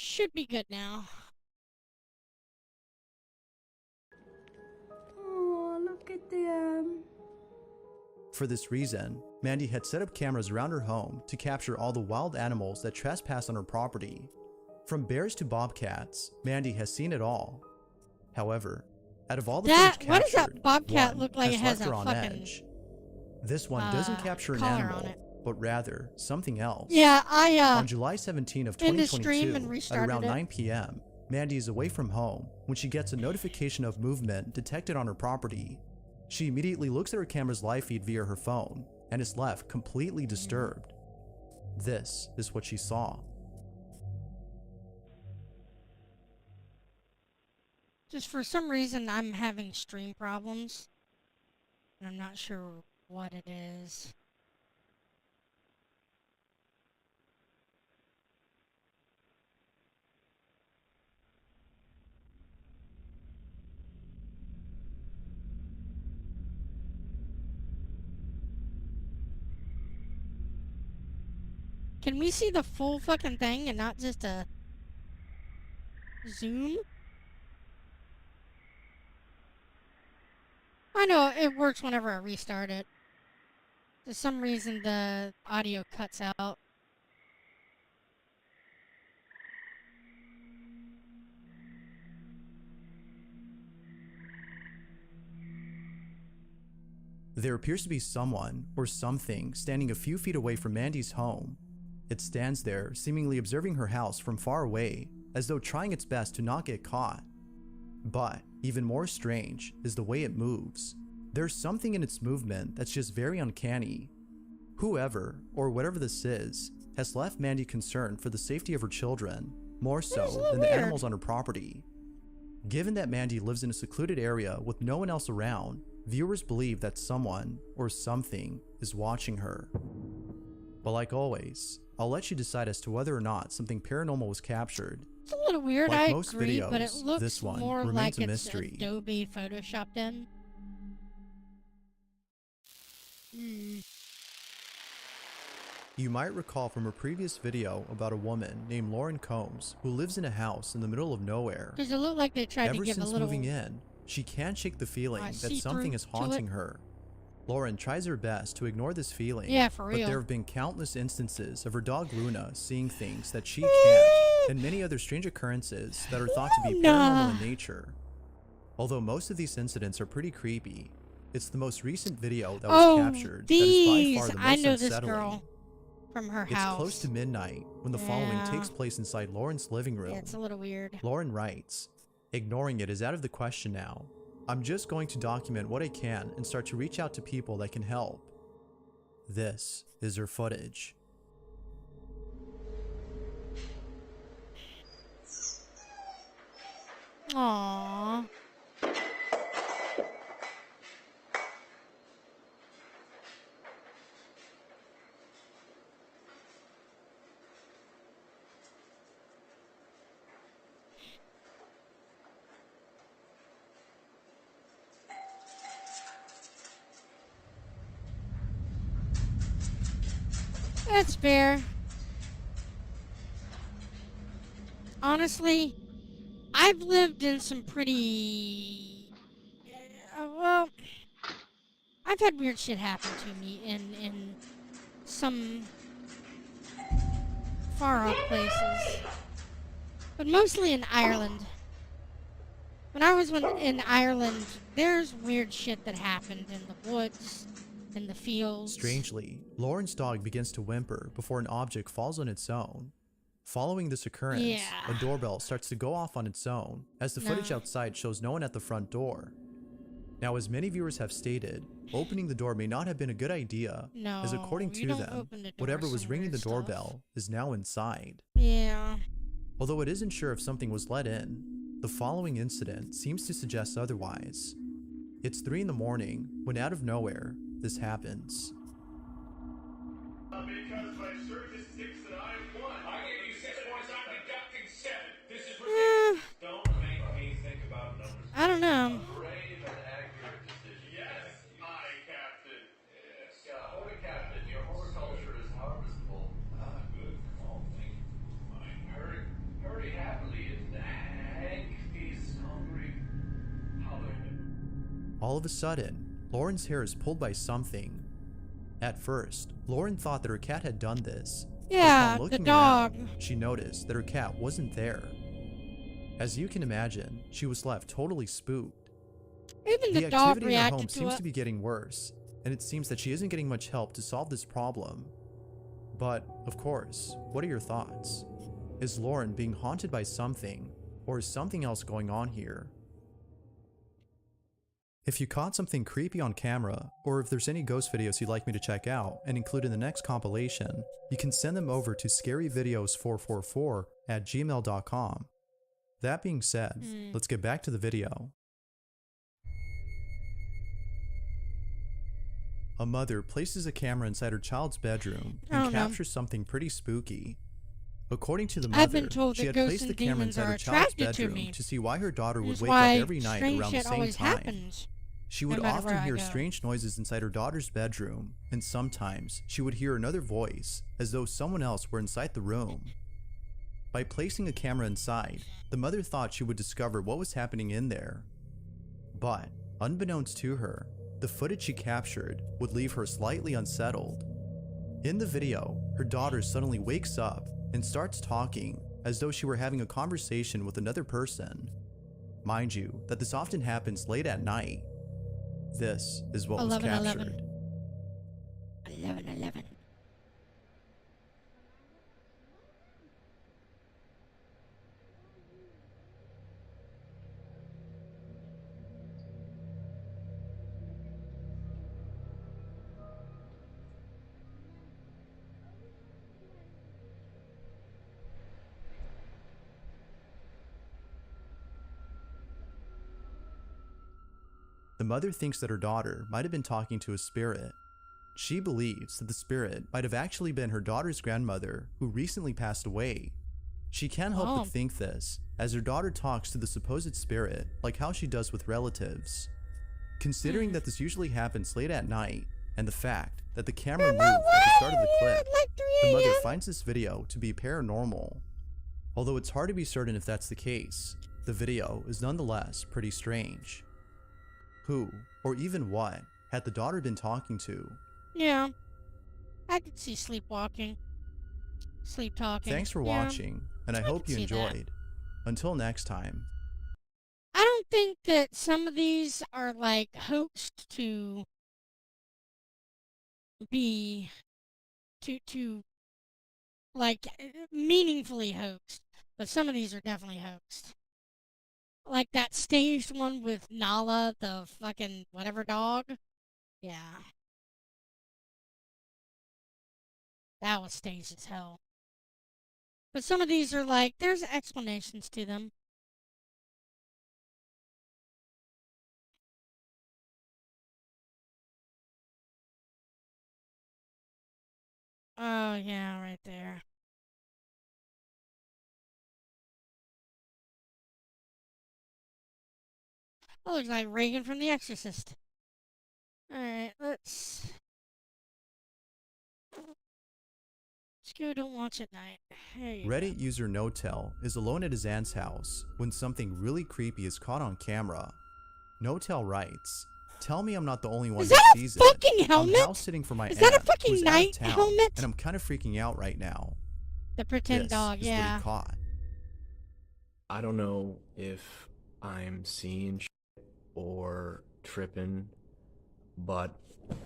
Should be good now. Oh, look at them. For this reason, Mandy had set up cameras around her home to capture all the wild animals that trespass on her property. From bears to bobcats, Mandy has seen it all. However, out of all the footage captured, what does that bobcat one look like? It has left her a on fucking edge. This one doesn't capture an collar animal, on it. but rather something else. Yeah, On July 17 of ended the 2022, stream and at restarted around it. 9 p.m., Mandy is away from home when she gets a notification of movement detected on her property. She immediately looks at her camera's live feed via her phone and is left completely disturbed. This is what she saw. Just for some reason, I'm having stream problems. And I'm not sure what it is. Can we see the full fucking thing and not just a zoom? I know it works whenever I restart it. For some reason the audio cuts out. There appears to be someone or something standing a few feet away from Mandy's home. It stands there, seemingly observing her house from far away, as though trying its best to not get caught. But even more strange is the way it moves. There's something in its movement that's just very uncanny. Whoever, or whatever this is, has left Mandy concerned for the safety of her children, more so than the animals on her property. Given that Mandy lives in a secluded area with no one else around, viewers believe that someone or something is watching her. But like always, I'll let you decide as to whether or not something paranormal was captured. It's a little weird, Like I most agree, videos, but it looks this one more remains like a it's mystery. Adobe photoshopped in. You might recall from a previous video about a woman named Lauren Combs who lives in a house in the middle of nowhere. Does it look like they tried to Ever give a since little... moving in, she can't shake the feeling that see-through something is to haunting it? her. Lauren tries her best to ignore this feeling, Yeah, for but real. there have been countless instances of her dog Luna seeing things that she can't, and many other strange occurrences that are thought to be paranormal in nature. Although most of these incidents are pretty creepy, it's the most recent video that was captured that is by far the most I know this unsettling. girl from her It's house. close to midnight when the following takes place inside Lauren's living room. Yeah, it's a little weird. Lauren writes, "Ignoring it is out of the question now. I'm just going to document what I can and start to reach out to people that can help." This is her footage. Aww. That's fair. Honestly, I've lived in some pretty... well, I've had weird shit happen to me in some far-off places. But mostly in Ireland. When I was in Ireland, there's weird shit that happened in the woods, in the fields. Strangely, Lauren's dog begins to whimper before an object falls on its own. Following this occurrence, a doorbell starts to go off on its own, as the footage outside shows no one at the front door. Now, as many viewers have stated, opening the door may not have been a good idea, as according to them, whatever was ringing the doorbell is now inside. Yeah. Although it isn't sure if something was let in, the following incident seems to suggest otherwise. It's 3 in the morning when out of nowhere, this happens. Because my surgeon thinks that I am one. I gave you 6 points, I'm deducting 7. This is ridiculous. Don't make me think about numbers. I don't know. Brave and accurate decision. Yes, I, Captain. Yes. Holy Captain, your horticulture is harvestable. Ah, good call, thank you. I heard All of a sudden, Lauren's hair is pulled by something. At first, Lauren thought that her cat had done this. But Yeah, upon the looking dog. around, she noticed that her cat wasn't there. As you can imagine, she was left totally spooked. Even The the dog activity in her home reacted to seems it. to be getting worse, and it seems that she isn't getting much help to solve this problem. But, of course, what are your thoughts? Is Lauren being haunted by something, or is something else going on here? If you caught something creepy on camera, or if there's any ghost videos you'd like me to check out and include in the next compilation, you can send them over to scaryvideos444@gmail.com. That being said, let's get back to the video. A mother places a camera inside her child's bedroom I and don't know. captures something pretty spooky. According to the I've mother, been told she that had ghosts placed the and camera demons inside are her child's attracted to bedroom me. to see why her daughter would That's wake why up every night strange around the shit same always time. happens. She would no matter often where I hear go. strange noises inside her daughter's bedroom, and sometimes she would hear another voice, as though someone else were inside the room. By placing a camera inside, the mother thought she would discover what was happening in there. But, unbeknownst to her, the footage she captured would leave her slightly unsettled. In the video, her daughter suddenly wakes up and starts talking as though she were having a conversation with another person. Mind you, that this often happens late at night. This is what was 11:11. captured. 11:11. The mother thinks that her daughter might have been talking to a spirit. She believes that the spirit might have actually been her daughter's grandmother who recently passed away. She can't help Oh. but think this, as her daughter talks to the supposed spirit like how she does with relatives. Considering that this usually happens late at night, and the fact that the camera moved at the start of the clip, the mother finds this video to be paranormal. Although it's hard to be certain if that's the case, the video is nonetheless pretty strange. Who, or even what, had the daughter been talking to? Yeah. I could see sleepwalking. Sleep talking. Thanks for Yeah. watching, and I I hope can you see that. enjoyed. Until next time. I don't think that some of these are like hoaxed to be to like meaningfully hoaxed, but some of these are definitely hoaxed. Like that staged one with Nala, the fucking whatever dog. Yeah. That was staged as hell. But some of these are like, there's explanations to them. Oh, yeah, right there. Oh, looks like Reagan from The Exorcist. Alright, let's go Don't Watch at Night. There you go. Reddit user NoTel is alone at his aunt's house when something really creepy is caught on camera. NoTel writes, "Tell me I'm not the only one Is that that a sees fucking it. helmet? I'm house sitting for my Is aunt that a fucking who's out of night town, helmet? and I'm kind of freaking out right now." The pretend This dog, is yeah. what he caught. I don't know if I'm seeing shit or tripping, but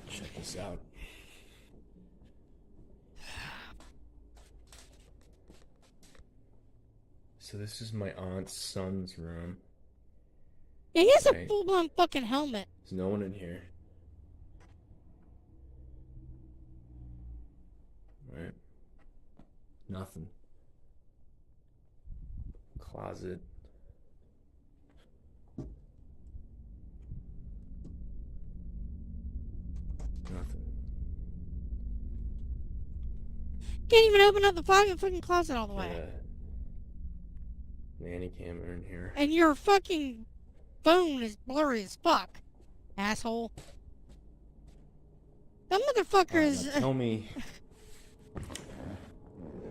check this out. So this is my aunt's son's room. Yeah, he has a Right. full-blown fucking helmet. There's no one in here. Right? Nothing. Closet. Nothing. Can't even open up the fucking closet all the way. Nanny camera in here. And your fucking phone is blurry as fuck, asshole. That motherfucker Alright, is. now tell me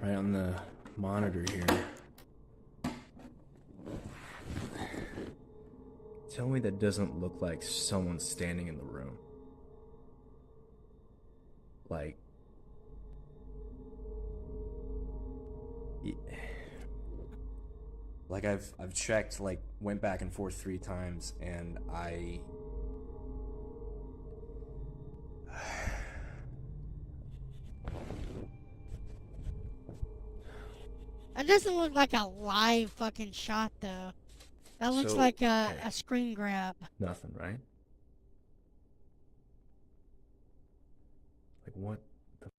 right on the monitor here. Tell me that doesn't look like someone standing in the room. Like... Like I've checked, like, went back and forth 3 times, and That doesn't look like a live fucking shot, though. That looks So, like okay. a screen grab. Nothing, right? Like, what the...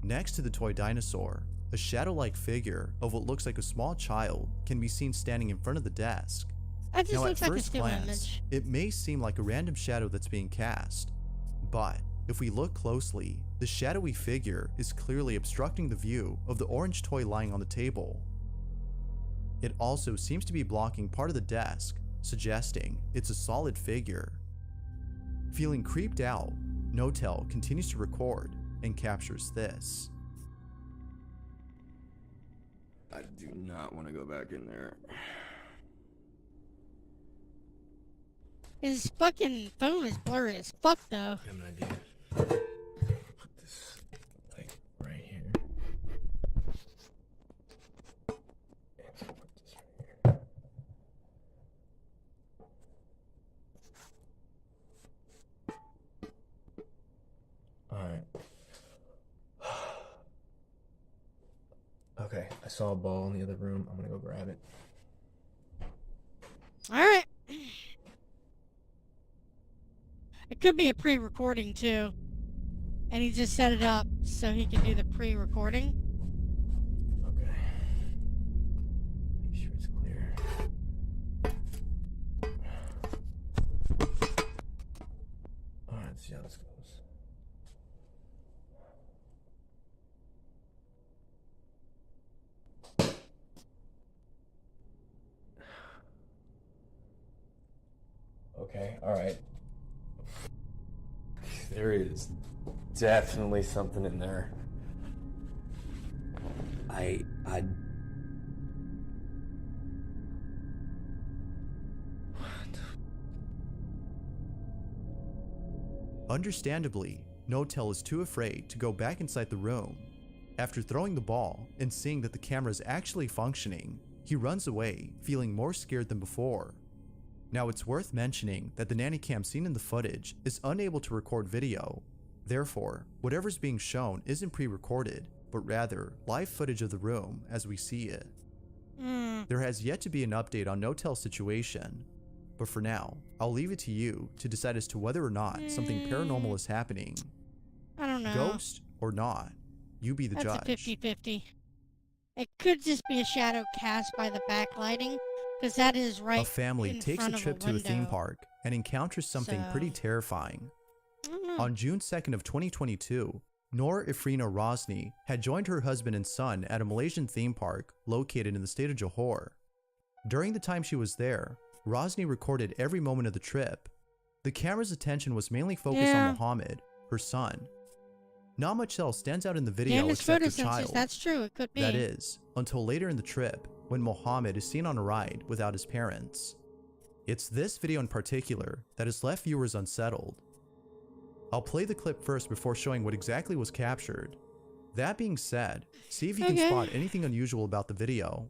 Next to the toy dinosaur, a shadow-like figure of what looks like a small child can be seen standing in front of the desk. That just Now, at looks like a first still glance, image. it may seem like a random shadow that's being cast, but if we look closely, the shadowy figure is clearly obstructing the view of the orange toy lying on the table. It also seems to be blocking part of the desk, suggesting it's a solid figure. Feeling creeped out, Notel continues to record and captures this. I do not want to go back in there. His fucking phone is blurry as fuck, though. I have an idea. Put this, like, right here. And put this right here. Alright. Okay, I saw a ball in the other room. I'm gonna go grab it. Alright. It could be a pre-recording, too. And he just set it up so he can do the pre-recording. Okay. Make sure it's clear. Alright, let's see how this goes. Okay, alright. There is definitely something in there. I Understandably, Notel is too afraid to go back inside the room. After throwing the ball and seeing that the camera is actually functioning, he runs away, feeling more scared than before. Now, it's worth mentioning that the nanny cam seen in the footage is unable to record video. Therefore, whatever's being shown isn't pre-recorded, but rather live footage of the room as we see it. There has yet to be an update on Notel's situation, but for now, I'll leave it to you to decide as to whether or not something paranormal is happening. I don't know. Ghost or not, you be the That's judge. a 50-50. It could just be a shadow cast by the backlighting, because that is right A family in takes a front of trip to a theme window. park and encounters something So- pretty terrifying. I don't know. On June 2nd of 2022, Noor Ifrina Rosni had joined her husband and son at a Malaysian theme park located in the state of Johor. During the time she was there, Rosni recorded every moment of the trip. The camera's attention was mainly focused Yeah. on Mohammed, her son. Not much else stands out in the video Damaged except the photosensors, child. that's true, it could be. That is, until later in the trip, when Mohammed is seen on a ride without his parents. It's this video in particular that has left viewers unsettled. I'll play the clip first before showing what exactly was captured. That being said, see if you can Okay. spot anything unusual about the video.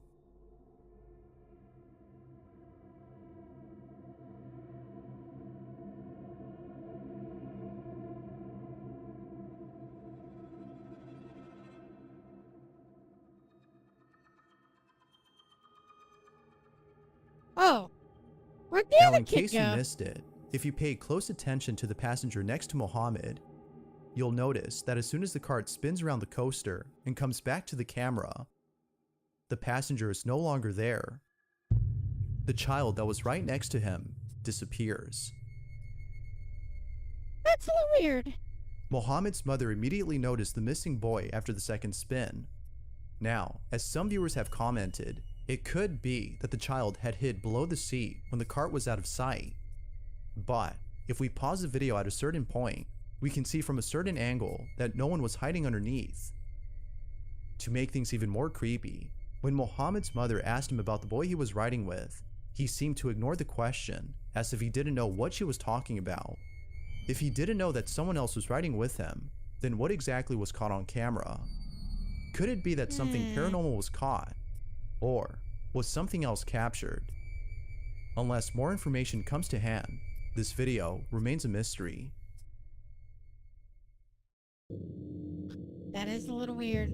Oh, where'd the Now, other in kid case you go? missed it, if you pay close attention to the passenger next to Mohammed, you'll notice that as soon as the cart spins around the coaster and comes back to the camera, the passenger is no longer there. The child that was right next to him disappears. That's a little weird. Mohammed's mother immediately noticed the missing boy after the second spin. Now, as some viewers have commented, it could be that the child had hid below the seat when the cart was out of sight. But if we pause the video at a certain point, we can see from a certain angle that no one was hiding underneath. To make things even more creepy, when Mohammed's mother asked him about the boy he was riding with, he seemed to ignore the question, as if he didn't know what she was talking about. If he didn't know that someone else was riding with him, then what exactly was caught on camera? Could it be that something paranormal was caught? Or was something else captured? Unless more information comes to hand, this video remains a mystery. That is a little weird.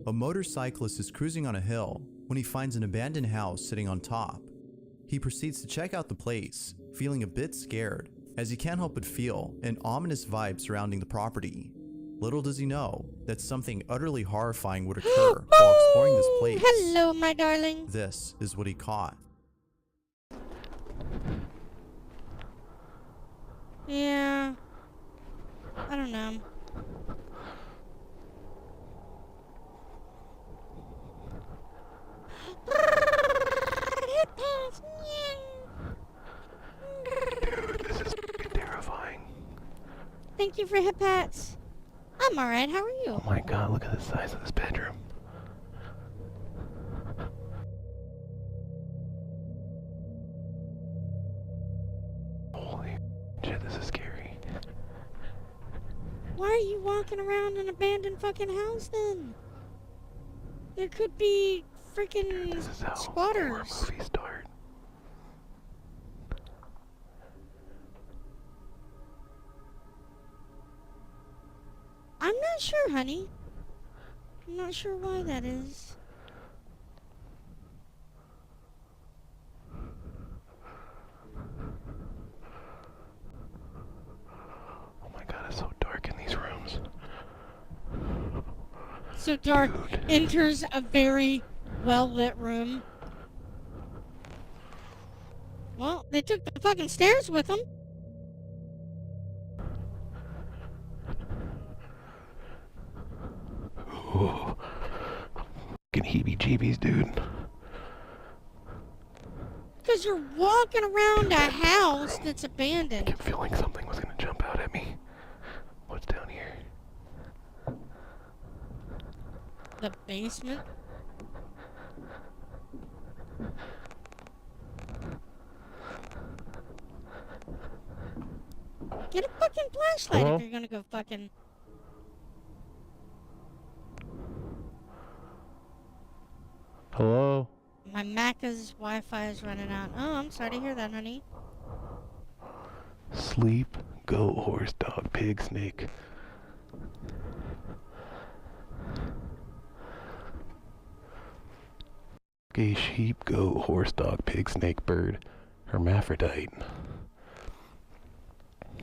A motorcyclist is cruising on a hill when he finds an abandoned house sitting on top. He proceeds to check out the place, feeling a bit scared, as he can't help but feel an ominous vibe surrounding the property. Little does he know that something utterly horrifying would occur while exploring this place. Hello, my darling. This is what he caught. Yeah. I don't know. Dude, this is terrifying. Thank you for hip pats. I'm alright, how are you? Oh my god, look at the size of this bedroom. Holy shit, this is scary. Why are you walking around an abandoned fucking house then? There could be freaking This is how horror squatters. movies start. I'm not sure, honey. I'm not sure why that is. Oh my god, it's so dark in these rooms. So dark. Dude. Enters a very well-lit room. Well, they took the fucking stairs with them. Ooh. Fucking heebie-jeebies, dude. Because you're walking around a house that's I abandoned. kept feeling something was gonna jump out at me. What's down here? The basement? Get a fucking flashlight Hello? if you're gonna go fucking... Hello? My Macca's Wi-Fi is running out. Oh, I'm sorry to hear that, honey. Sleep, goat, horse, dog, pig, snake. Okay, sheep, goat, horse, dog, pig, snake, bird, hermaphrodite.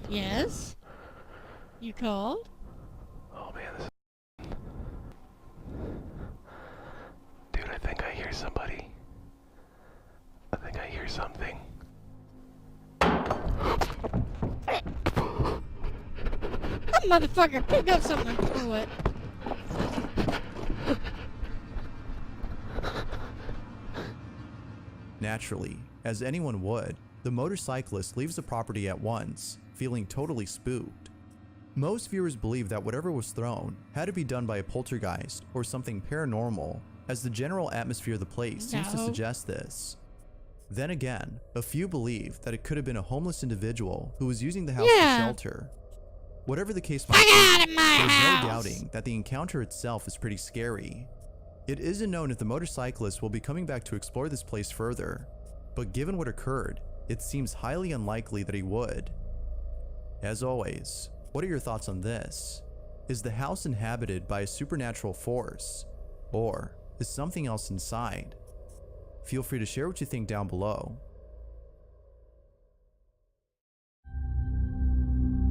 Yes? You called? Oh man, this is... Dude, I think I hear somebody. I think I hear something. That motherfucker picked up something and threw it. Naturally, as anyone would, the motorcyclist leaves the property at once, feeling totally spooked. Most viewers believe that whatever was thrown had to be done by a poltergeist or something paranormal, as the general atmosphere of the place seems to No. suggest this. Then again, a few believe that it could have been a homeless individual who was using the house Yeah. for shelter. Whatever the case might Fuck be, out of my there's house! no doubting that the encounter itself is pretty scary. It isn't known if the motorcyclist will be coming back to explore this place further, but given what occurred, it seems highly unlikely that he would. As always, what are your thoughts on this? Is the house inhabited by a supernatural force, or is something else inside? Feel free to share what you think down below.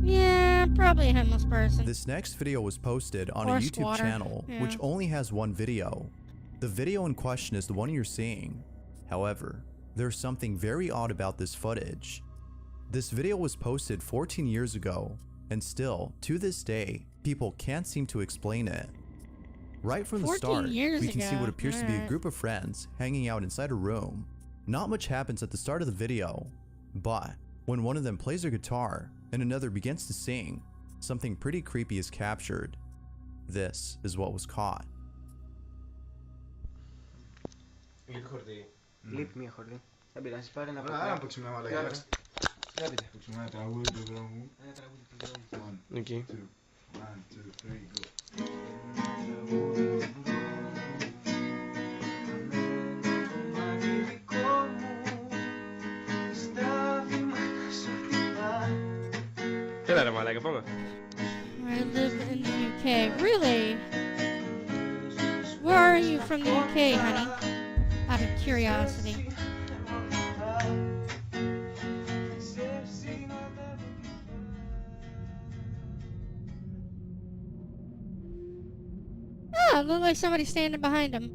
Yeah, probably a homeless person. This next video was posted on Or a YouTube squatter, channel, yeah. which only has one video. The video in question is the one you're seeing. However, there's something very odd about this footage. This video was posted 14 years ago, and still, to this day, people can't seem to explain it. Right from the 14 start, years we can see ago, what appears to be a alright. group of friends hanging out inside a room. Not much happens at the start of the video, but when one of them plays their guitar and another begins to sing, something pretty creepy is captured. This is what was caught. Κλειπ χορτί. Κλειπ μία χορδί. Θα πειράζει, πάρε ένα Άρα να παίξουμε μια μαλακιά. Για πείτε. Παίξουμε ένα τραγούδι του δρόμου. Ένα τραγούδι του δρόμου. Οκ. 1, 2, 3, go. Έλα ρε μαλάκα, πάμε. I live in the UK. Really? Where are you from the UK, honey? Out of curiosity. Oh, it looked like somebody standing behind him.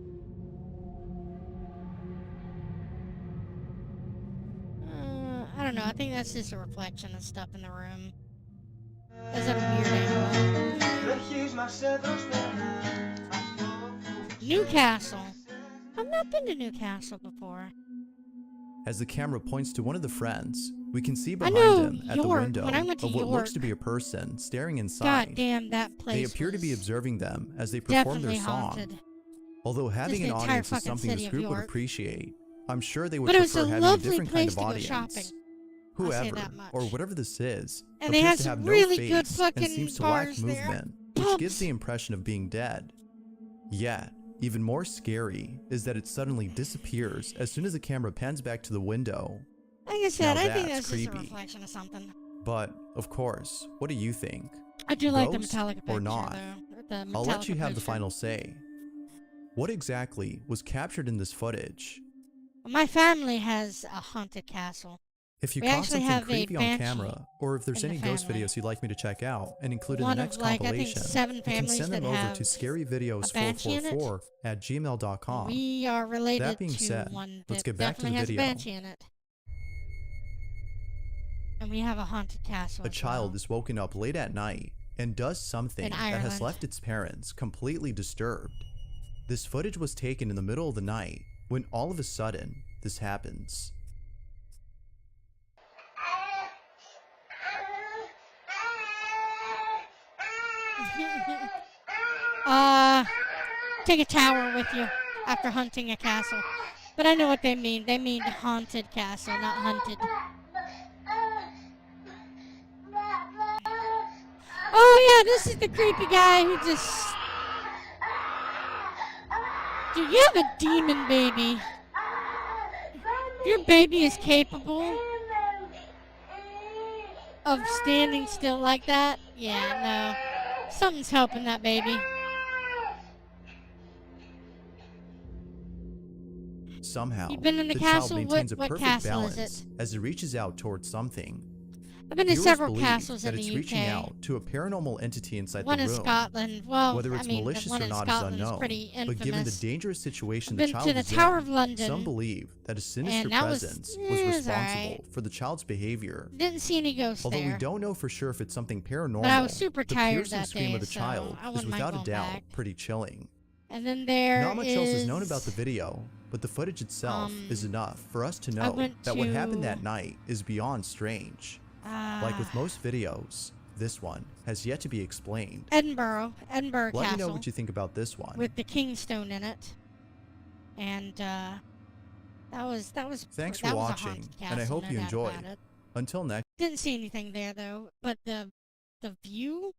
I don't know. I think that's just a reflection of stuff in the room. Is that a weird angle? Newcastle. I've not been to Newcastle before. As the camera points to one of the friends, we can see I behind know him at the York, window when I went to of what looks York. to be a person staring God inside. damn, that place They appear to be was observing them as they perform definitely their song. haunted. Although having the an entire audience is fucking something this city of group would York. appreciate, I'm sure they would But it was prefer a having a lovely different kind place of to go audience. shopping. I'll say Whoever, that much. or whatever this is, And they appears had to some have no really face good fucking and seems to lack bars there. movement, which Pubs. gives the impression of being dead. Yet, even more scary is that it suddenly disappears as soon as the camera pans back to the window. Like I said, Now I think that's that's just a creepy. reflection of something. But, of course, what do you think? I do like the Ghost Metallica picture, or not? though. The I'll let you Metallica have the picture. final say. What exactly was captured in this footage? My family has a haunted castle. If you We caught actually something have a creepy on banshee camera, or if there's in the any ghost family. videos you'd like me to check out and include in One the of, next like, I think compilation, 7 you can families send them that over have to a banshee in it. scaryvideos444@gmail.com. We are related That being to said, one let's that get back to the definitely has video. a banshee in it. And we have a haunted castle A as child well. is woken up late at night and does something In that has Ireland. left its parents completely disturbed. This footage was taken in the middle of the night when all of a sudden this happens. Take a tower with you after hunting a castle. But I know what they mean. They mean haunted castle, not hunted. Oh yeah, this is the creepy guy who just... Dude, you have a demon baby. If your baby is capable of standing still like that, yeah, no. Something's helping that baby. Somehow, You've been in the the castle? child maintains What a perfect castle is balance it? as it reaches out towards something. I've been to Viewers several believe castles that in it's the reaching UK. out to a paranormal entity inside One the in room. Scotland. Well, Whether I it's mean, the malicious one or in not Scotland is is unknown, pretty infamous. but given the dangerous situation I've the been child to the is Tower in, of London, some believe that a sinister and that was- presence it was was responsible alright. for the child's behavior. Didn't see any ghosts Although there. we don't know for sure if it's something paranormal, But I was super the tired piercing that scream day, of the so child I is wouldn't mind without a going doubt back. pretty chilling. And then there Not much else is known about the video, but the footage itself um, is enough for us to I know went that what happened to- that night is beyond strange. Like with most videos, this one has yet to be explained. Edinburgh Let Castle. me know what you think about this one. With the Kingstone in it. And, that was Thanks that for was a watching, haunted and I castle, hope no you doubt enjoyed. about it. Until next. Didn't see anything there though, but the view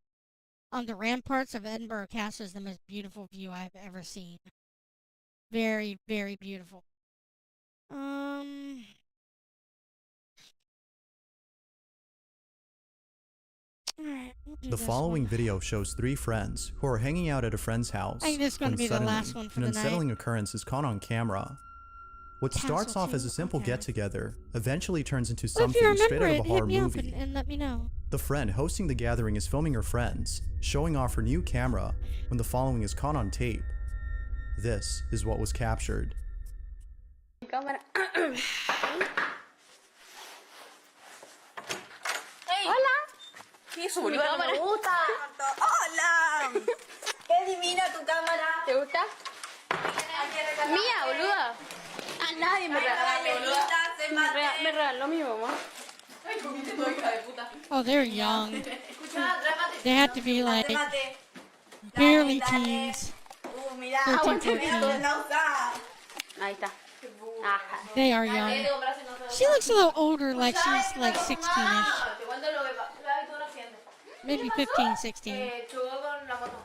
on the ramparts of Edinburgh Castle is the most beautiful view I've ever seen. Very, very beautiful. Alright, we'll do The this following one. video shows 3 friends who are hanging out at a friend's house. I think this is gonna when be the suddenly last one for an the night. unsettling occurrence is caught on camera. What starts Castle off as two? a simple Okay. get-together eventually turns into Well, if you something straight remember out of it, a horror hit me up movie. and let me know. The friend hosting the gathering is filming her friends, showing off her new camera when the following is caught on tape. This is what was captured. Cámara. Hola. ¿Qué es Mi cámara. Me gusta. ¡Hola! ¡Qué divina tu cámara! ¿Te gusta? Mía, boluda. A nadie me regaló, boluda. Me regaló mi mamá. Oh, they're young. They have to be like barely teens. Mirá, 13, aguante, 14. la usás. Ahí está. Ajá. They are young. She looks a little older, like she's like 16ish. Maybe 15, 16. Chocó con la moto.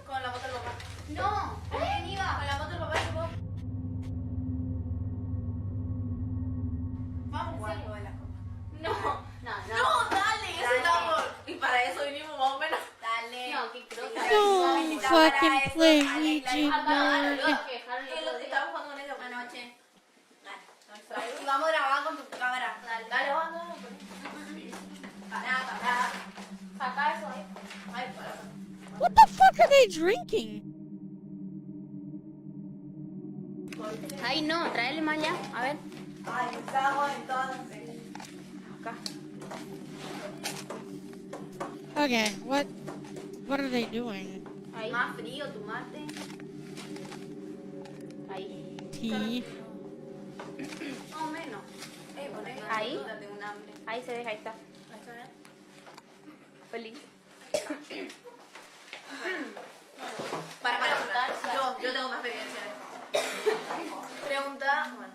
Con la moto del papá. No, ¿con quién iba? Con la moto del papá chocó. Vamos a jugar al juego de las copas. No, no, no. No, dale, eso estamos. Y para eso vinimos más o menos. Dale. No, qué cruz. Don't fucking play Ouija board. Estábamos jugando con ellos anoche. Dale. Y vamos a grabar con tu cámara. Dale, vamos. Pará. Saca eso ahí. Ay, pará. What the fuck are they drinking? Ahí no, tráele más allá. A ver. Ay, estamos entonces. Acá. Okay, what are they doing? Ahí. Más frío, tu mate. Ahí. Tea. Más o menos. Poné. Ahí. Tengo un hambre. Ahí se deja, ahí está. Ahí está, ¿eh? Feliz. Para. Yo tengo más experiencia. Pregunta. Bueno.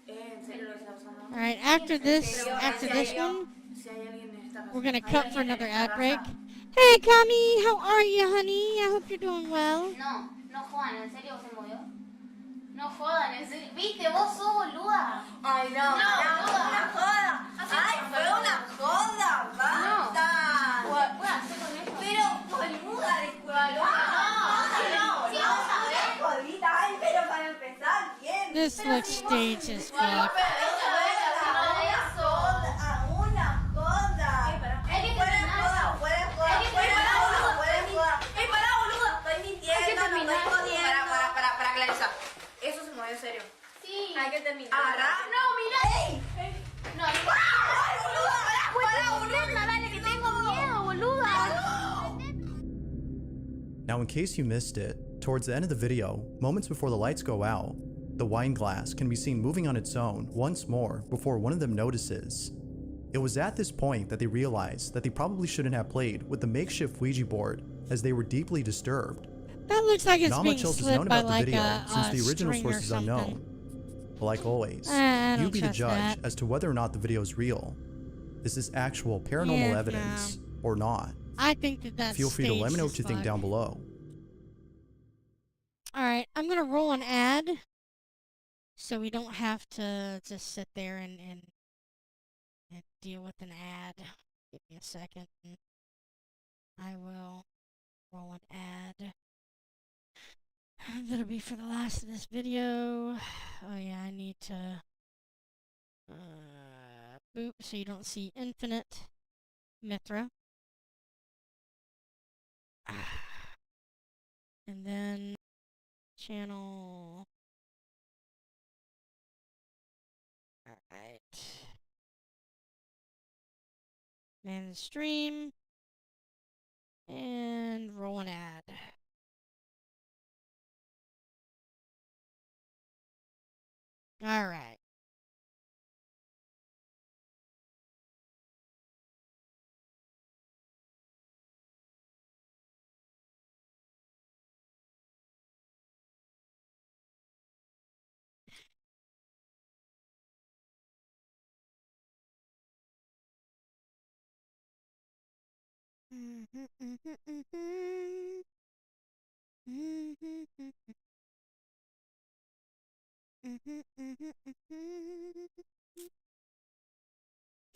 ¿En serio lo que está pasando? All right, after this one, Si hay alguien en esta casa. we're gonna cut for another ad break. Hey, Kami, how are you, honey? I hope you're doing well. No, no jodan, ¿en serio se movió? No jodan, ¿en serio? ¿Viste? Vos sos boluda. Ay, no. Una joda. Ay, fue una joda. Basta. ¿Puedo hacer con esto? Pero, boluda, recuerdo. Sí, vamos a ver. Jodita. Ay, pero para empezar, bien. This looks staged as fuck. Una joda. Hay que Fuera terminar. joda. Ey, pará, boluda. Estoy mintiendo, no estoy terminar. jodiendo. Para clarizar. Eso se mueve en serio. Sí. Hay que terminar. Agarrá. No, mira. No, ¡Ay, boluda! ¡Pará, boluda! Dale, que tengo miedo, boluda. Now, in case you missed it, towards the end of the video, moments before the lights go out, the wine glass can be seen moving on its own once more before one of them notices. It was at this point that they realized that they probably shouldn't have played with the makeshift Ouija board, as they were deeply disturbed. That looks like it's Not being much else is slid known by about the like video a since the original string source or is something. unknown. Like always, I you don't be the trust judge that. as to whether or not the video is real. Is this actual paranormal Yeah, evidence or not? I think that's Feel free to let me know what staged you as think fuck. down below. Alright, I'm gonna roll an ad so we don't have to just sit there and deal with an ad. Give me a second. I will roll an ad. That'll be for the last of this video. Oh yeah, I need to boop so you don't see infinite Mithra. And then channel. Alright. Manage stream. And roll an ad. Alright.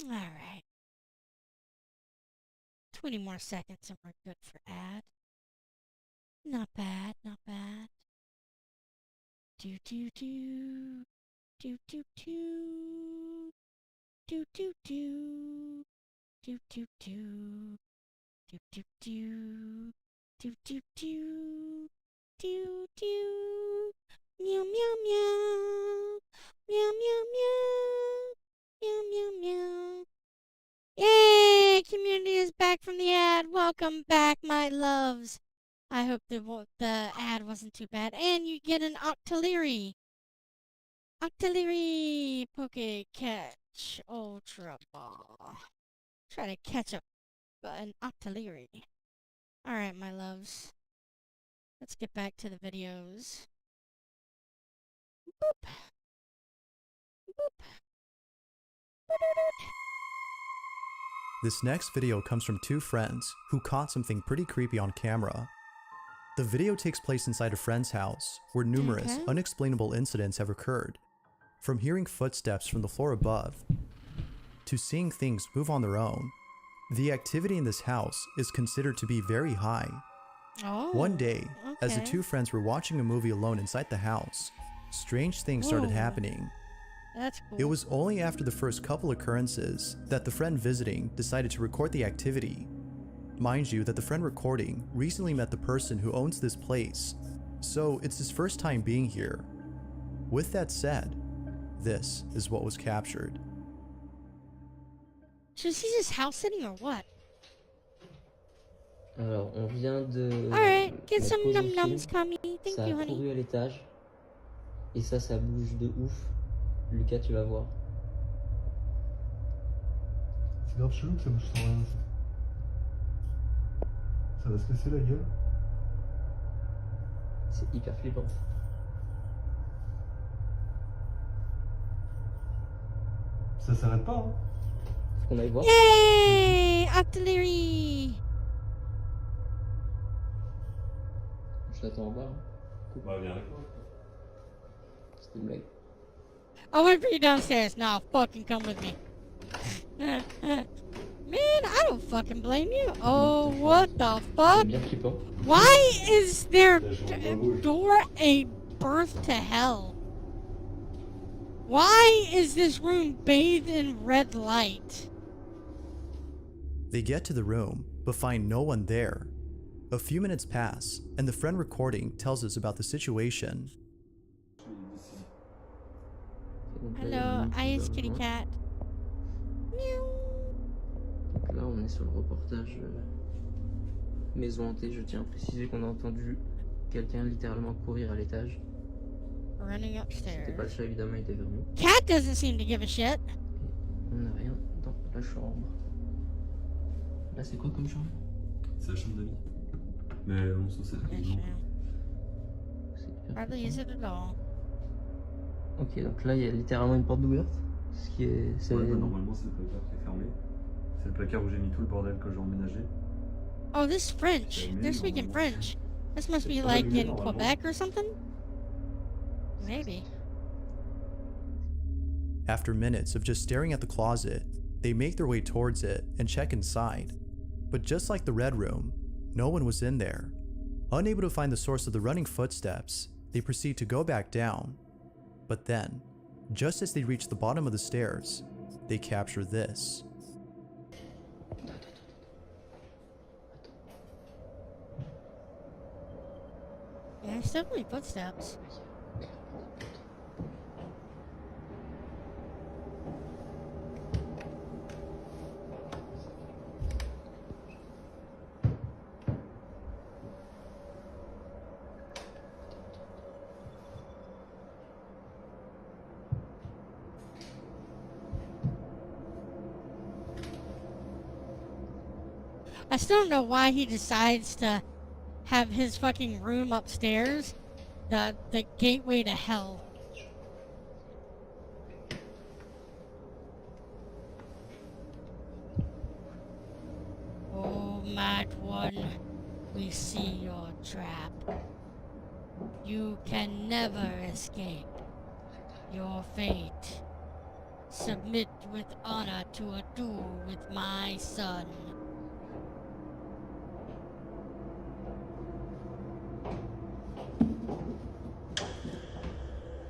All right. 20 more seconds and we're good for ad. Not bad, not bad. Do do do. Do do do. Do do do. Do do do. Do do do. Do do do. Do do. Meow meow meow. Meow meow meow. Meow meow meow. Yay! Community is back from the ad. Welcome back, my loves. I hope the ad wasn't too bad. And you get an Octillery. Octillery Poke Catch Ultra Ball. Try to catch an Octillery. Alright, my loves. Let's get back to the videos. Boop. This next video comes from two friends who caught something pretty creepy on camera. The video takes place inside a friend's house where numerous Okay. unexplainable incidents have occurred. From hearing footsteps from the floor above to seeing things move on their own, the activity in this house is considered to be very high. Oh. One day, as the okay. two friends were watching a movie alone inside the house, strange things started Whoa. happening. That's cool. It was only after the first couple occurrences that the friend visiting decided to record the activity. Mind you that the friend recording recently met the person who owns this place, so it's his first time being here. With that said, this is what was captured. So is he just house sitting or what? Alors, on vient de Alright, get mettre some pause au num film. nums, Kami. Thank Ça you, a honey. couru à l'étage. Et ça bouge de ouf. Lucas, tu vas voir. C'est grave chelou que ça bouge sans rien. Ça va se casser la gueule. C'est hyper flippant. Ça s'arrête pas, hein. Faut qu'on aille voir. Yay! Artillery! Je t'attends en bas. Hein. Bah, viens avec moi. C'était une blague. I'll wait for you downstairs. Now fucking come with me. Man, I don't fucking blame you. Oh, what the C'est fuck? bien flippant. Why is their door a birth to hell? Why is this room bathed in red light? They get to the room, but find no one there. A few minutes pass, and the friend recording tells us about the situation. Donc là, il y a Hello, une qui Ice va Kitty voir. Cat. Meow. Donc là, on est sur le reportage maison hantée. Je tiens à préciser qu'on a entendu quelqu'un littéralement courir à l'étage. Running C'était pas le upstairs. chat, évidemment, il était vers nous. Cat doesn't seem to give a shit. On n'a rien dans la chambre. Là, c'est quoi comme chambre? C'est la chambre d'amis. Mais on s'en sert Yes, non. ma'am. C'est hyper Hardly flippant. use it at all. Ok, donc là, il y a littéralement une porte ouverte. Ce qui est. C'est Ouais, bah, normalement, c'est le placard qui est fermé. C'est le placard où j'ai mis tout le bordel que j'ai emménagé. Oh, this is French. They're speaking French. This must be like in Quebec or something? Maybe. After minutes of just staring at the closet, they make their way towards it and check inside. But just like the red room, no one was in there. Unable to find the source of the running footsteps, they proceed to go back down. But then, just as they reach the bottom of the stairs, they capture this. Yeah, it's definitely footsteps. I still don't know why he decides to have his fucking room upstairs, the gateway to hell. Oh, mad one, we see your trap. You can never escape your fate. Submit with honor to a duel with my son.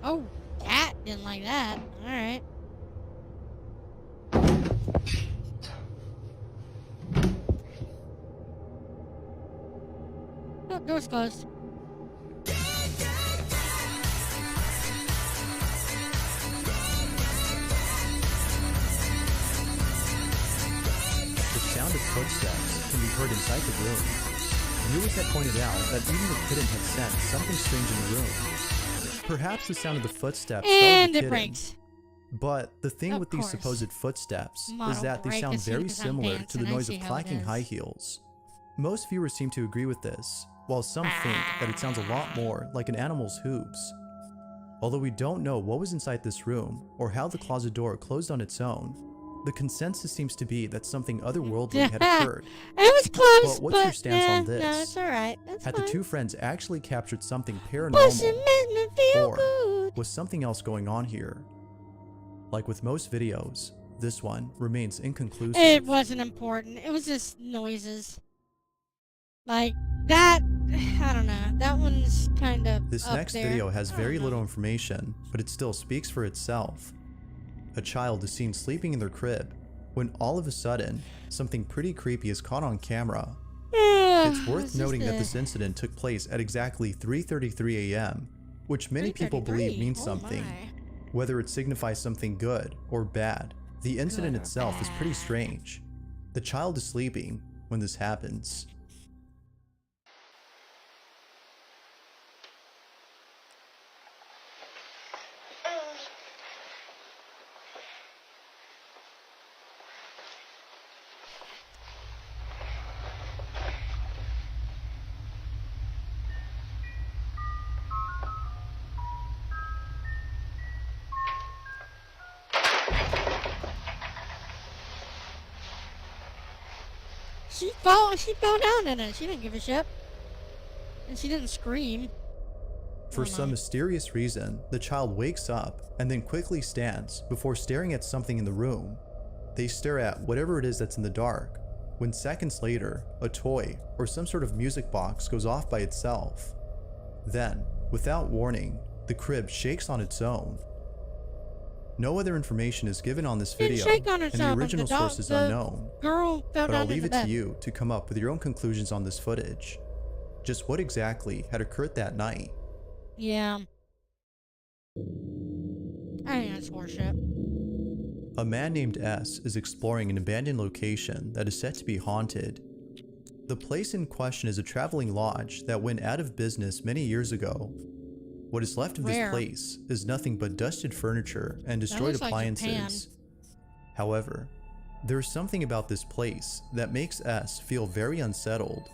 Oh, cat didn't like that. Alright. Oh, door's closed. The sound of footsteps can be heard inside the room. Viewers had pointed out that even the kitten had sensed something strange in the room. Perhaps the sound of the footsteps And startled the it kitten. breaks. But the thing Of with these course. supposed footsteps Model is that they break sound as soon very as I'm similar to dancing, the I noise see of how it clacking is. high heels. Most viewers seem to agree with this, while some think that it sounds a lot more like an animal's hooves. Although we don't know what was inside this room or how the closet door closed on its own, the consensus seems to be that something otherworldly had occurred. It was close, But what's your stance on this? No, it's alright. That's Had fine. the two friends actually captured something Pussy paranormal, made me feel or good. was something else going on here? Like with most videos, this one remains inconclusive. It wasn't important. It was just noises. Like, that, I don't know. That one's kind of This up next there. video has I don't very know. little information, but it still speaks for itself. A child is seen sleeping in their crib, when all of a sudden, something pretty creepy is caught on camera. It's worth noting that this incident took place at exactly 3:33 a.m., which many people believe means something. Whether it signifies something good or bad, the incident itself is pretty strange. The child is sleeping when this happens. She fell down in it. She didn't give a shit. And she didn't scream. For some mysterious reason, the child wakes up and then quickly stands before staring at something in the room. They stare at whatever it is that's in the dark, when seconds later, a toy or some sort of music box goes off by itself. Then, without warning, the crib shakes on its own. No other information is given on this video, shake on its and the own, but original the source is the unknown. Girl fell But I'll down leave in it the to bed. you to come up with your own conclusions on this footage. Just what exactly had occurred that night? Yeah. I think that's horseshit. A man named S is exploring an abandoned location that is said to be haunted. The place in question is a traveling lodge that went out of business many years ago. What is left of this Rare. place is nothing but dusted furniture and destroyed looks like appliances. However, there is something about this place that makes S feel very unsettled.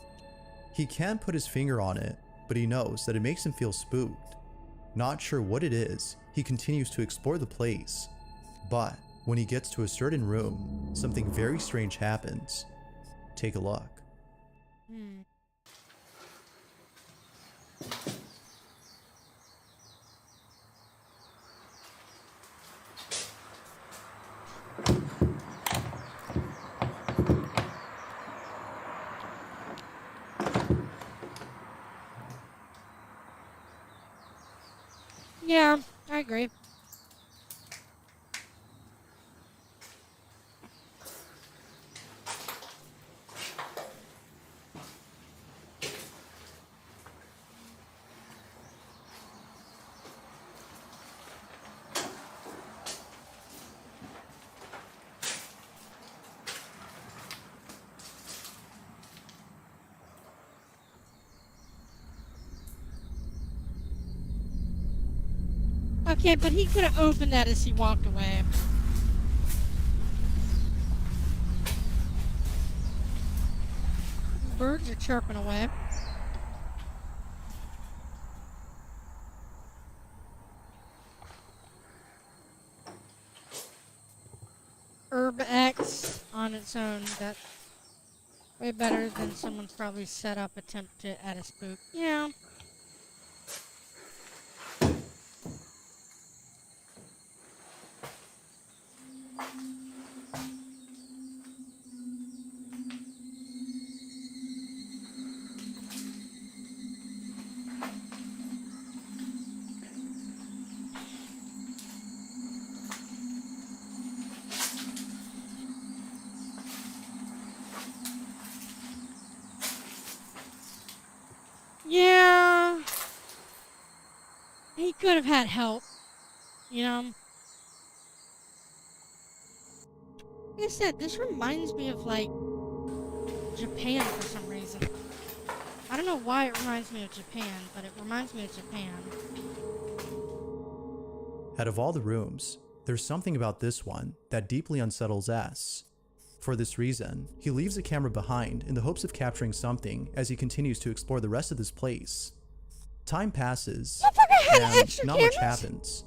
He can't put his finger on it, but he knows that it makes him feel spooked. Not sure what it is, he continues to explore the place. But when he gets to a certain room, something very strange happens. Take a look. Hmm. Yeah, I agree. Okay, but he could have opened that as he walked away. Birds are chirping away. Herb X on its own, that's way better than someone's probably set up attempt to add a spook. Yeah. Yeah. He could have had help, you know. Like I said, this reminds me of, like, Japan for some reason. I don't know why it reminds me of Japan, but it reminds me of Japan. Out of all the rooms, there's something about this one that deeply unsettles S. For this reason, he leaves the camera behind in the hopes of capturing something as he continues to explore the rest of this place. Time passes, had and extra not much cameras? happens.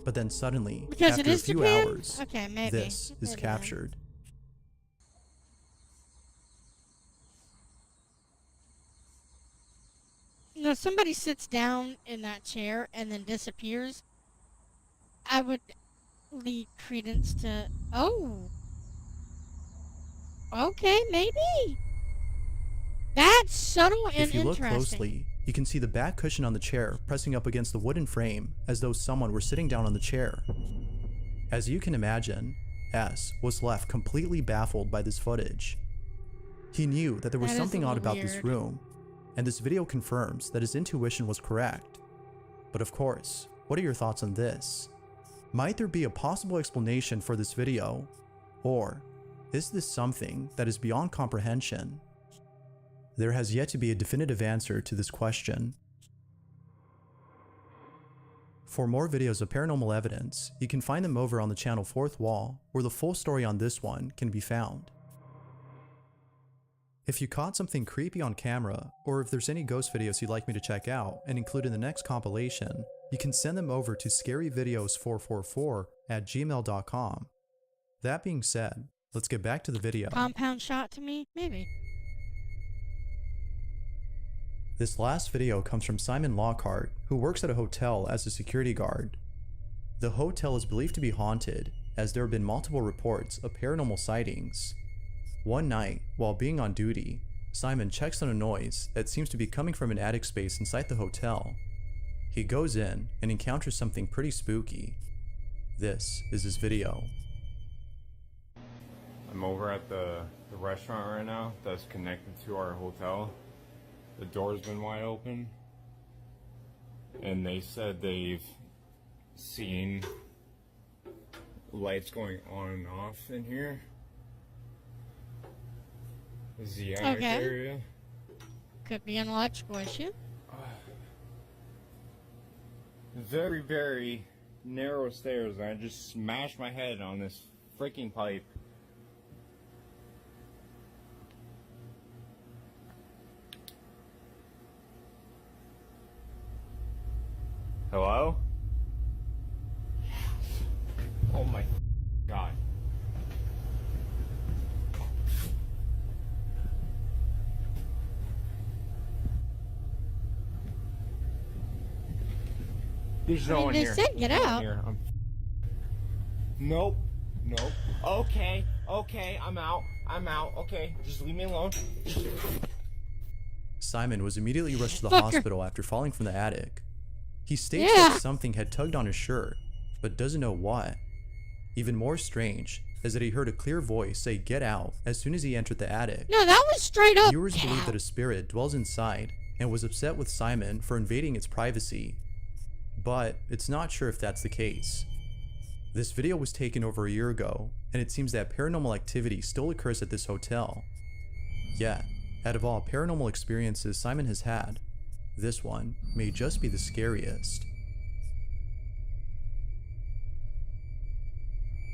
But then suddenly, Because it after a is few Japan? hours, Okay, maybe. this is Maybe then. captured. You know, if somebody sits down in that chair and then disappears, I would lead credence to, oh, okay, maybe. That's subtle and If you look interesting. closely, you can see the back cushion on the chair pressing up against the wooden frame as though someone were sitting down on the chair. As you can imagine, S was left completely baffled by this footage. He knew that there was That is a something odd little about this weird. room, and this video confirms that his intuition was correct. But of course, what are your thoughts on this? Might there be a possible explanation for this video? Or is this something that is beyond comprehension? There has yet to be a definitive answer to this question. For more videos of paranormal evidence, you can find them over on the channel Fourth Wall, where the full story on this one can be found. If you caught something creepy on camera, or if there's any ghost videos you'd like me to check out and include in the next compilation, you can send them over to scaryvideos444@gmail.com. That being said, let's get back to the video. Compound shot to me? Maybe. This last video comes from Simon Lockhart, who works at a hotel as a security guard. The hotel is believed to be haunted, as there have been multiple reports of paranormal sightings. One night, while being on duty, Simon checks on a noise that seems to be coming from an attic space inside the hotel. He goes in and encounters something pretty spooky. This is his video. I'm over at the restaurant right now that's connected to our hotel. The door's been wide open, and they said they've seen lights going on and off in here. This is the attic Okay. area. Could be an electrical issue. Very, very narrow stairs, and I just smashed my head on this freaking pipe. Hello? Oh my god. There's no one they here. said get No one out. here. Nope. Nope. Okay. Okay. I'm out. Okay. Just leave me alone. Simon was immediately rushed to the Fucker. hospital after falling from the attic. He states Yeah. that something had tugged on his shirt, but doesn't know what. Even more strange is that he heard a clear voice say "get out" as soon as he entered the attic. No, that was straight up. Viewers "Get believe out." that a spirit dwells inside and was upset with Simon for invading its privacy, but it's not sure if that's the case. This video was taken over a year ago, and it seems that paranormal activity still occurs at this hotel. Yet, out of all paranormal experiences Simon has had, this one may just be the scariest.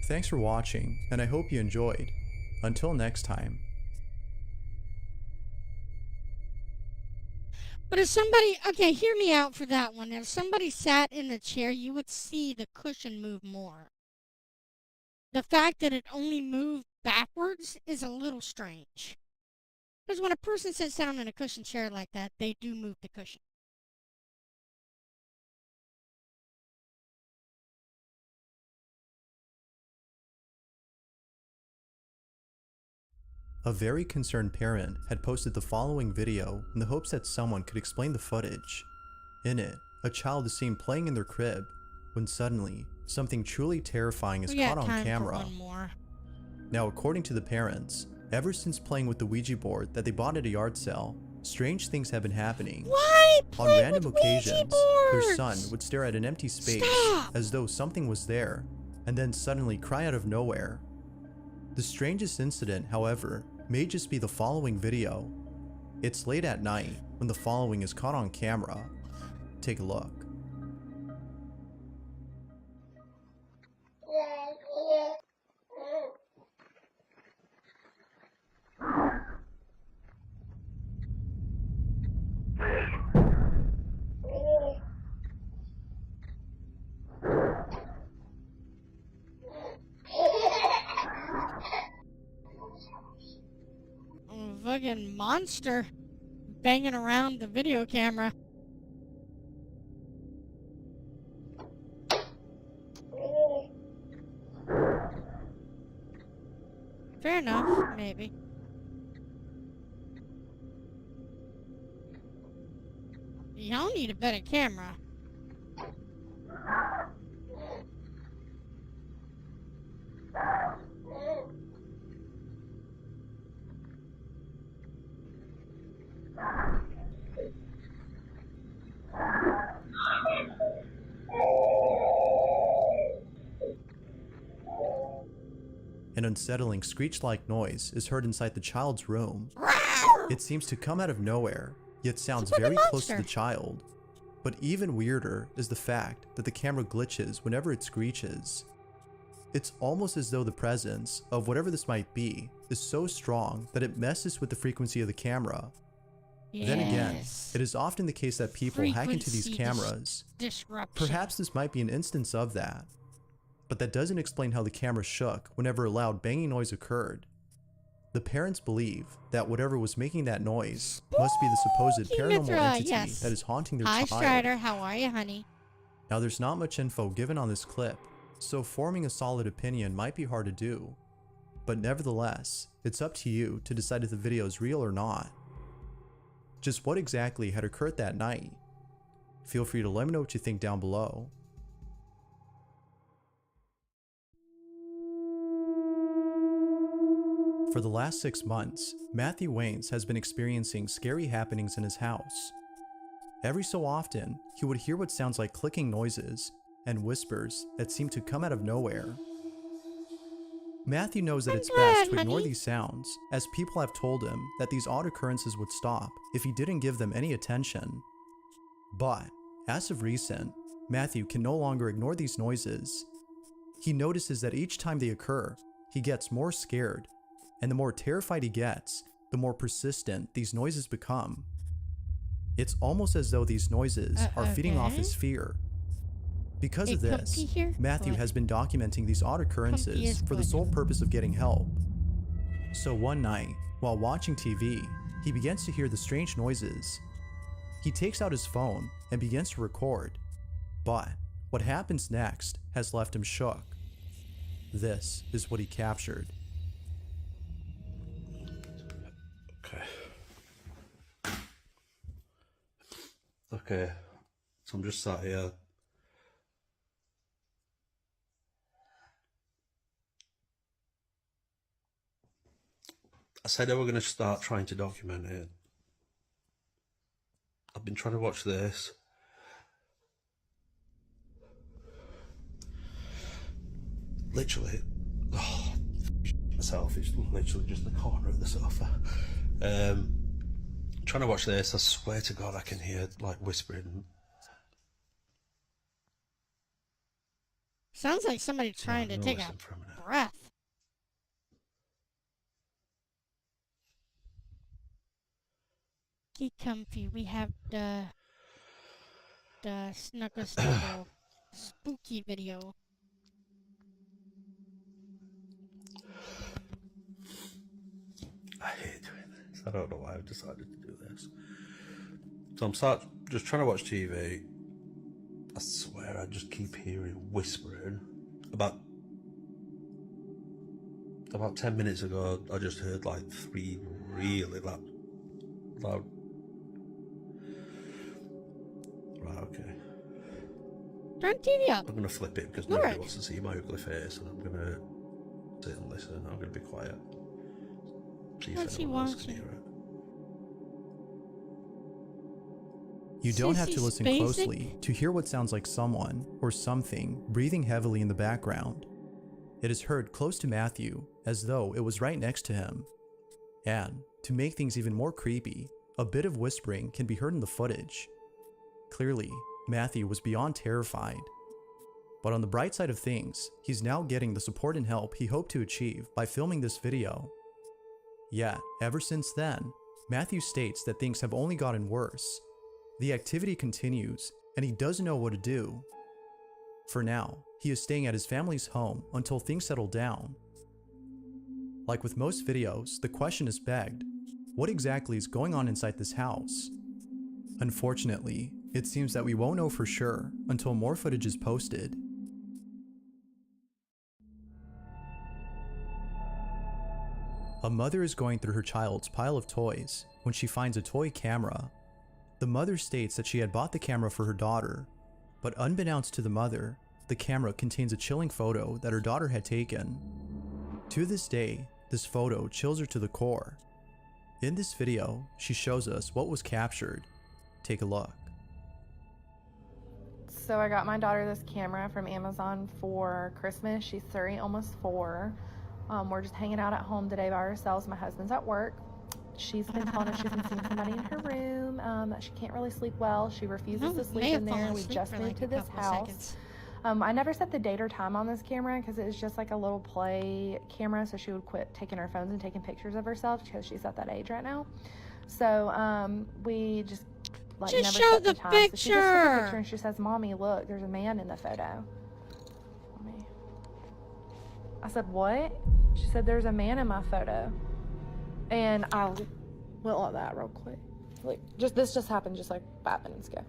Thanks for watching, and I hope you enjoyed. Until next time. But if somebody, okay, hear me out for that one. If somebody sat in the chair, you would see the cushion move more. The fact that it only moved backwards is a little strange. Because when a person sits down in a cushion chair like that, they do move the cushion. A very concerned parent had posted the following video in the hopes that someone could explain the footage. In it, a child is seen playing in their crib when suddenly something truly terrifying is We got caught on time for camera. one more. Now, according to the parents, ever since playing with the Ouija board that they bought at a yard sale, strange things have been happening. Why On play random with Ouija occasions, their boards? son would stare at an empty space Stop. as though something was there, and then suddenly cry out of nowhere. The strangest incident, however, may just be the following video. It's late at night when the following is caught on camera. Take a look. friggin' monster banging around the video camera. Fair enough, maybe. Y'all need a better camera. An unsettling screech-like noise is heard inside the child's room. It seems to come out of nowhere, yet sounds very close to the child. But even weirder is the fact that the camera glitches whenever it screeches. It's almost as though the presence of whatever this might be is so strong that it messes with the frequency of the camera. Yes. Then again, it is often the case that people hack into these Frequency cameras. disruption. Perhaps this might be an instance of that. But that doesn't explain how the camera shook whenever a loud banging noise occurred. The parents believe that whatever was making that noise must be the supposed paranormal Mithra, entity yes. that is haunting their Hi, child. Strider. How are you, honey? Now there's not much info given on this clip, so forming a solid opinion might be hard to do. But nevertheless, it's up to you to decide if the video is real or not. Just what exactly had occurred that night? Feel free to let me know what you think down below. For the last 6 months, Matthew Waynes has been experiencing scary happenings in his house. Every so often, he would hear what sounds like clicking noises and whispers that seem to come out of nowhere. Matthew knows that it's best to ignore these sounds, as people have told him that these odd occurrences would stop if he didn't give them any attention. But, as of recent, Matthew can no longer ignore these noises. He notices that each time they occur, he gets more scared, and the more terrified he gets, the more persistent these noises become. It's almost as though these noises are feeding off his fear. Because of this, Matthew has been documenting these odd occurrences for the sole purpose of getting help. So one night, while watching TV, he begins to hear the strange noises. He takes out his phone and begins to record. But what happens next has left him shook. This is what he captured. Okay, so I'm just sat here. I said I were going to start trying to document it. I've been trying to watch this. Literally, myself, it's literally just the corner of the sofa. Trying to watch this, I swear to God I can hear like whispering. Sounds like somebody trying to take a breath. Get comfy. We have the Snuggle Snuggle spooky video. I hate doing this. I don't know why I've decided to do this. So I'm just trying to watch TV. I swear I just keep hearing whispering. About 10 minutes ago, I just heard like 3 really loud. Right, okay. Turn TV up. I'm gonna flip it because nobody wants to see my ugly face, and I'm gonna sit and listen. I'm gonna be quiet. See if anyone else can hear it. You don't have to listen closely to hear what sounds like someone or something breathing heavily in the background. It is heard close to Matthew, as though it was right next to him. And, to make things even more creepy, a bit of whispering can be heard in the footage. Clearly, Matthew was beyond terrified. But on the bright side of things, he's now getting the support and help he hoped to achieve by filming this video. Yet, ever since then, Matthew states that things have only gotten worse. The activity continues, and he doesn't know what to do. For now, he is staying at his family's home until things settle down. Like with most videos, the question is begged, what exactly is going on inside this house. Unfortunately, it seems that we won't know for sure until more footage is posted. A mother is going through her child's pile of toys when she finds a toy camera. The mother states that she had bought the camera for her daughter, but unbeknownst to the mother, the camera contains a chilling photo that her daughter had taken. To this day, this photo chills her to the core. In this video, she shows us what was captured. Take a look. So I got my daughter this camera from Amazon for Christmas. She's 3, almost 4. We're just hanging out at home today by ourselves. My husband's at work. She's been telling us she's been seeing somebody in her room, that she can't really sleep well. She refuses to sleep in there. We just moved to this house. I never set the date or time on this camera because it was just like a little play camera, so she would quit taking her phones and taking pictures of herself because she's at that age right now. So we just like never set the time. So she just took a picture and she says, "Mommy, look, there's a man in the photo." I said, "What?" She said, "There's a man in my photo." And I went like that real quick. Like, this just happened just like 5 minutes ago.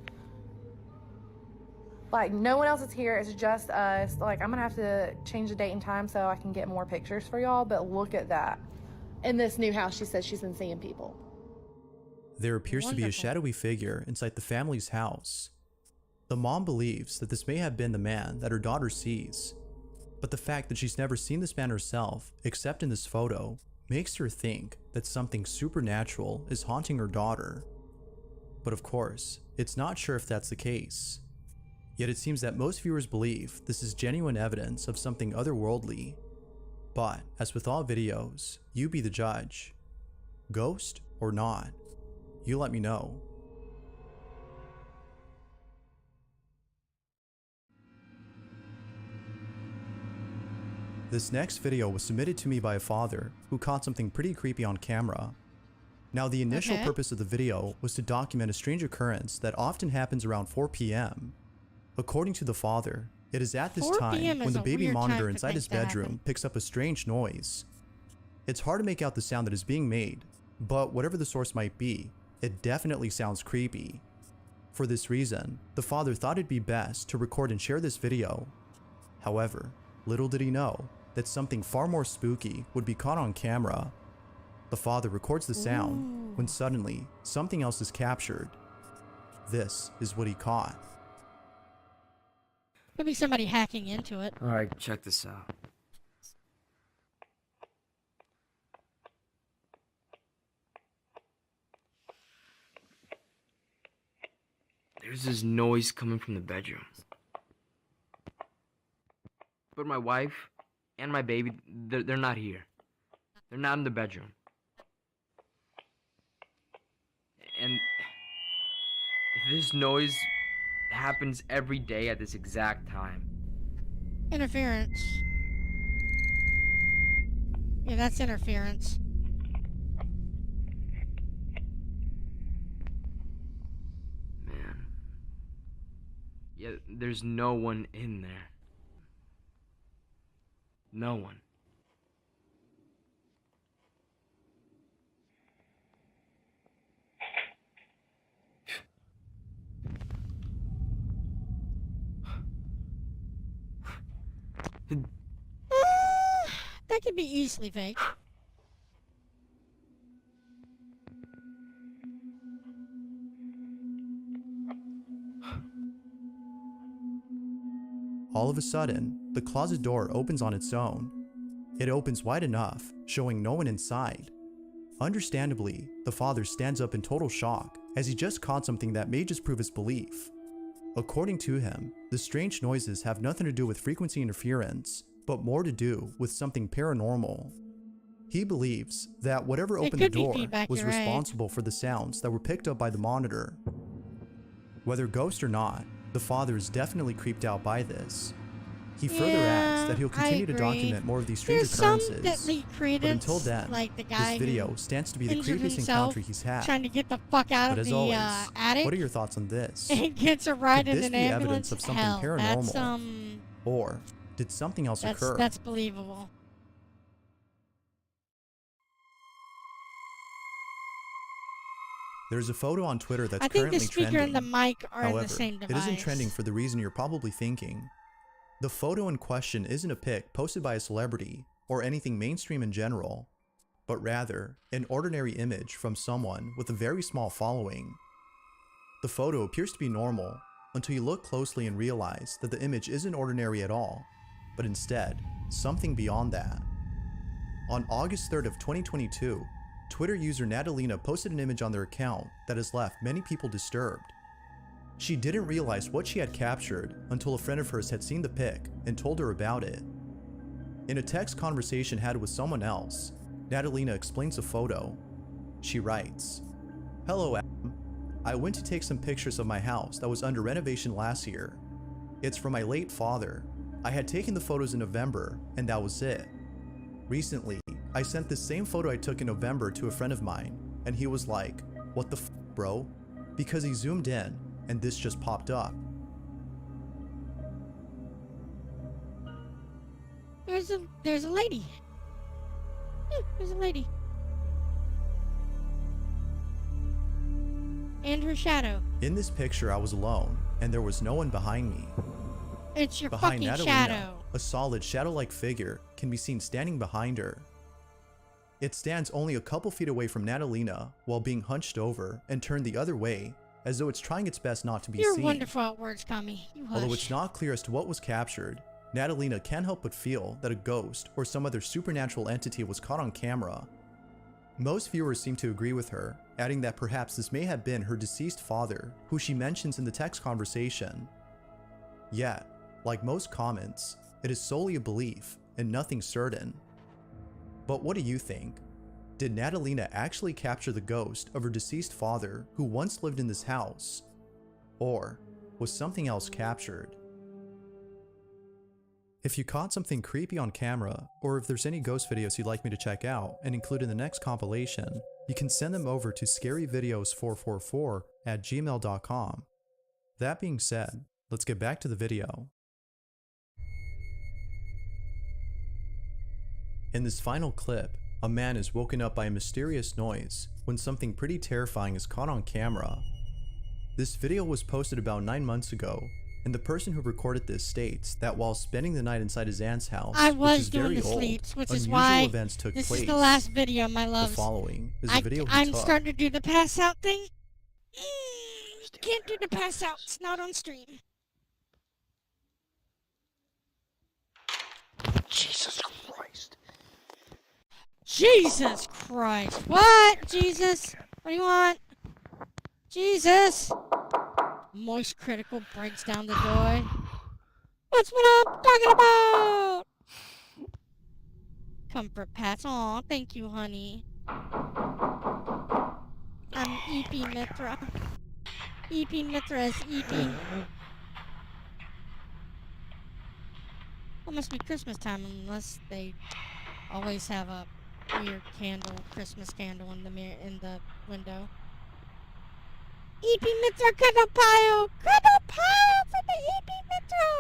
Like, no one else is here. It's just us. Like, I'm going to have to change the date and time so I can get more pictures for y'all. But look at that. In this new house, she says she's been seeing people. There appears to be a shadowy figure inside the family's house. The mom believes that this may have been the man that her daughter sees. But the fact that she's never seen this man herself, except in this photo, makes her think that something supernatural is haunting her daughter. But of course, it's not sure if that's the case. Yet it seems that most viewers believe this is genuine evidence of something otherworldly. But, as with all videos, you be the judge. Ghost or not? You let me know. This next video was submitted to me by a father who caught something pretty creepy on camera. Now, the initial purpose of the video was to document a strange occurrence that often happens around 4 p.m. According to the father, it is at this time when the baby monitor inside his bedroom picks up a strange noise. It's hard to make out the sound that is being made, but whatever the source might be, it definitely sounds creepy. For this reason, the father thought it'd be best to record and share this video. However, little did he know that something far more spooky would be caught on camera. The father records the sound when suddenly something else is captured. This is what he caught. Could be somebody hacking into it. Alright, check this out. There's this noise coming from the bedroom. But my wife and my baby, they're not here. They're not in the bedroom. And this noise happens every day at this exact time. Interference. Yeah, that's interference. Man. Yeah, there's no one in there. No one. That could be easily fake. All of a sudden, the closet door opens on its own. It opens wide enough, showing no one inside. Understandably, the father stands up in total shock, as he just caught something that may just prove his belief. According to him, the strange noises have nothing to do with frequency interference, but more to do with something paranormal. He believes that whatever opened the door was responsible for the sounds that were picked up by the monitor. Whether ghost or not, the father is definitely creeped out by this. He further adds that he'll continue to document more of these strange occurrences, but until then, this video stands to be the creepiest encounter he's had. Trying to get the fuck out But of as the always, attic. what are your thoughts on this? And gets a ride Could in this an be ambulance. evidence of something Hell, paranormal? that's, or did something else occur? That's believable. There's a photo on Twitter that's I think currently the speaker trending. and the mic are However, in the same device. it isn't trending for the reason you're probably thinking. The photo in question isn't a pic posted by a celebrity or anything mainstream in general, but rather an ordinary image from someone with a very small following. The photo appears to be normal until you look closely and realize that the image isn't ordinary at all, but instead something beyond that. On August 3rd of 2022, Twitter user Natalina posted an image on their account that has left many people disturbed. She didn't realize what she had captured until a friend of hers had seen the pic and told her about it. In a text conversation had with someone else, Natalina explains the photo. She writes, "Hello Adam. I went to take some pictures of my house that was under renovation last year. It's from my late father. I had taken the photos in November and that was it. Recently, I sent the same photo I took in November to a friend of mine and he was like, 'What the f, bro?' Because he zoomed in and this just popped up." There's a lady. Yeah, there's a lady. And her shadow. In this picture, I was alone and there was no one behind me. It's your Behind fucking Natalina, shadow. a solid shadow-like figure can be seen standing behind her. It stands only a couple feet away from Natalina while being hunched over and turned the other way as though it's trying its best not to be You're seen. wonderful at words, Kami. You hush. Although it's not clear as to what was captured, Natalina can't help but feel that a ghost or some other supernatural entity was caught on camera. Most viewers seem to agree with her, adding that perhaps this may have been her deceased father, who she mentions in the text conversation. Yet, like most comments, it is solely a belief and nothing certain. But what do you think? Did Natalina actually capture the ghost of her deceased father who once lived in this house? Or was something else captured? If you caught something creepy on camera, or if there's any ghost videos you'd like me to check out and include in the next compilation, you can send them over to scaryvideos444@gmail.com. That being said, let's get back to the video. In this final clip, a man is woken up by a mysterious noise when something pretty terrifying is caught on camera. This video was posted about 9 months ago, and the person who recorded this states that while spending the night inside his aunt's house, I which was is doing very the old, sleeps, which is unusual why events took this place. is the last video, my loves. The following is a video he I'm took. starting to do the pass out thing. Can't do the pass out. It's not on stream. Jesus Christ. Jesus Christ. What? Jesus? What do you want? Jesus? Moist Critical breaks down the door. That's what I'm talking about! Comfort pats. Aw, thank you, honey. I'm EP Mithra. EP Mithra is EP. It must be Christmas time unless they always have a weird candle, Christmas candle in the window. EP Mithra Kadapio! Kadapio for the EP Mithra!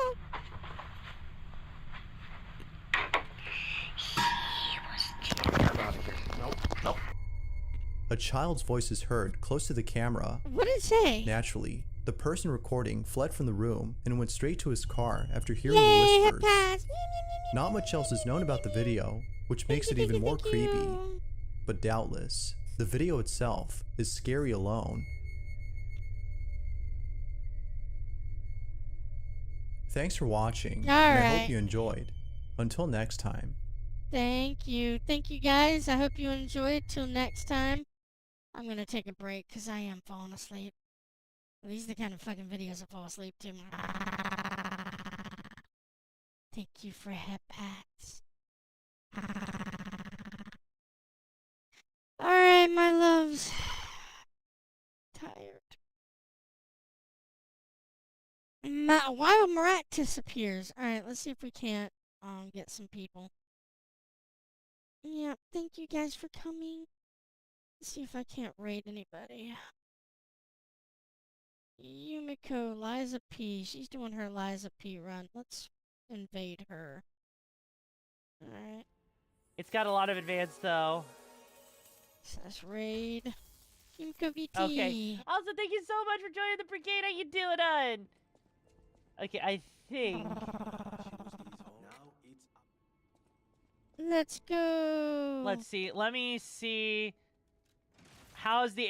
Nope. A child's voice is heard close to the camera. What did it say? Naturally, the person recording fled from the room and went straight to his car after hearing Yay, the whispers. pass. Not much else is known about the video, which makes it even more creepy. But doubtless, the video itself is scary alone. Thanks for watching, and I Alright. hope you enjoyed. Until next time. Thank you. Thank you, guys. I hope you enjoyed. Till next time, I'm gonna take a break because I am falling asleep. These are the kind of fucking videos I fall asleep to. Thank you for head pats. Alright, my loves. Tired. Wild Marat disappears. Alright, let's see if we can't get some people. Yeah, thank you guys for coming. Let's see if I can't raid anybody. Yumiko, Liza P. She's doing her Liza P run. Let's invade her. Alright. It's got a lot of advance though. Says raid. Okay. Also, thank you so much for joining the brigade. How you doing, on? Okay, I think. Let's go. Let's see. Let me see. How's the